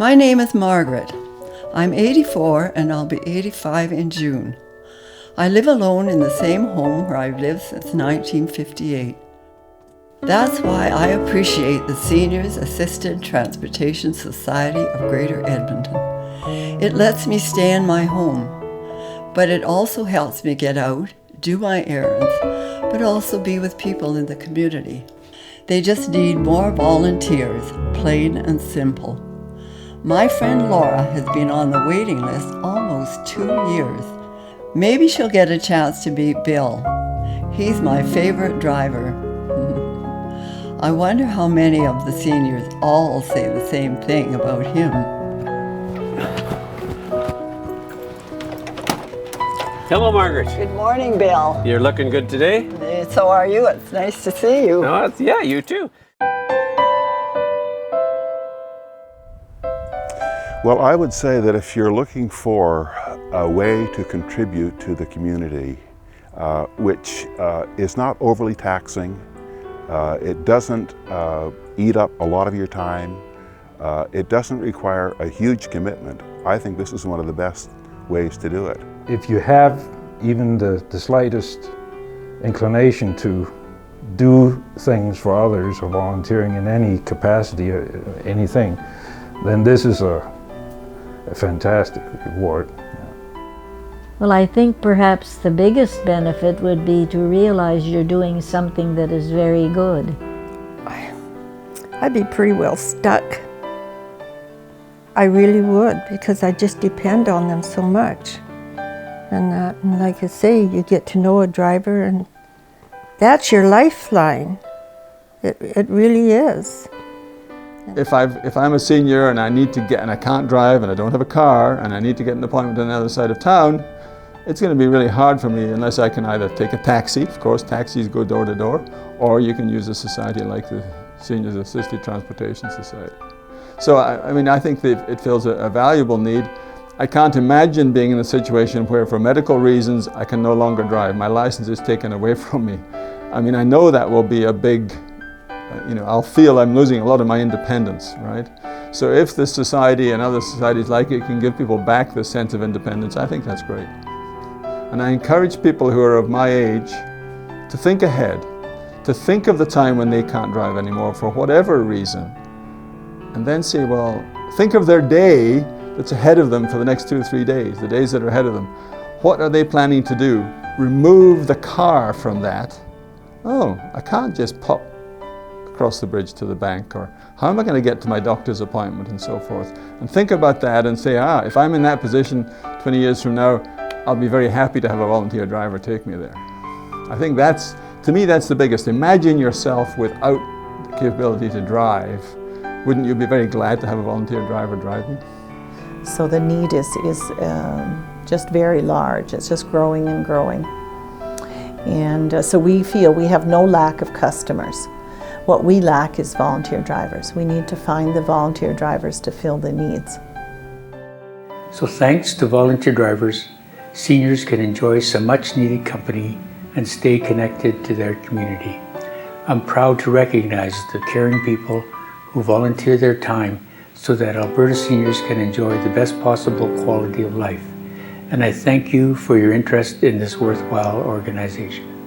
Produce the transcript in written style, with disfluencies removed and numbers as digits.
My name is Margaret. I'm 84 and I'll be 85 in June. I live alone in the same home where I've lived since 1958. That's why I appreciate the Seniors Assisted Transportation Society of Greater Edmonton. It lets me stay in my home, but it also helps me get out, do my errands, but also be with people in the community. They just need more volunteers, plain and simple. My friend Laura has been on the waiting list almost 2 years. Maybe she'll get a chance to meet Bill. He's my favorite driver. I wonder how many of the seniors all say the same thing about him. Hello, Margaret. Good morning, Bill. You're looking good today? So are you. It's nice to see you. No, yeah, you too. Well, I would say that if you're looking for a way to contribute to the community, which is not overly taxing, it doesn't eat up a lot of your time, it doesn't require a huge commitment, I think this is one of the best ways to do it. If you have even the slightest inclination to do things for others or volunteering in any capacity, anything, then this is a fantastic reward. Well, I think perhaps the biggest benefit would be to realize you're doing something that is very good. I'd be pretty well stuck. I really would, because I just depend on them so much. And like I say, you get to know a driver and that's your lifeline. It really is. If I'm a senior and I need to get, and I can't drive and I don't have a car and I need to get an appointment on the other side of town, it's going to be really hard for me unless I can either take a taxi, of course taxis go door to door, or you can use a society like the Seniors Assisted Transportation Society. So I think that it fills a valuable need. I can't imagine being in a situation where for medical reasons I can no longer drive. My license is taken away from me. I mean, I know that will be a big, I'll feel I'm losing a lot of my independence, right? So if this society and other societies like it can give people back this sense of independence, I think that's great. And I encourage people who are of my age to think ahead, to think of the time when they can't drive anymore for whatever reason, and then say, well, think of their day that's ahead of them for the next 2 or 3 days, the days that are ahead of them. What are they planning to do? Remove the car from that. Oh, I can't just pop across the bridge to the bank, or how am I going to get to my doctor's appointment and so forth. And think about that and say, if I'm in that position 20 years from now, I'll be very happy to have a volunteer driver take me there. I think to me, that's the biggest. Imagine yourself without the capability to drive. Wouldn't you be very glad to have a volunteer driver drive you? So the need is just very large. It's just growing and growing. And so we feel we have no lack of customers. What we lack is volunteer drivers. We need to find the volunteer drivers to fill the needs. So thanks to volunteer drivers, seniors can enjoy some much needed company and stay connected to their community. I'm proud to recognize the caring people who volunteer their time so that Alberta seniors can enjoy the best possible quality of life. And I thank you for your interest in this worthwhile organization.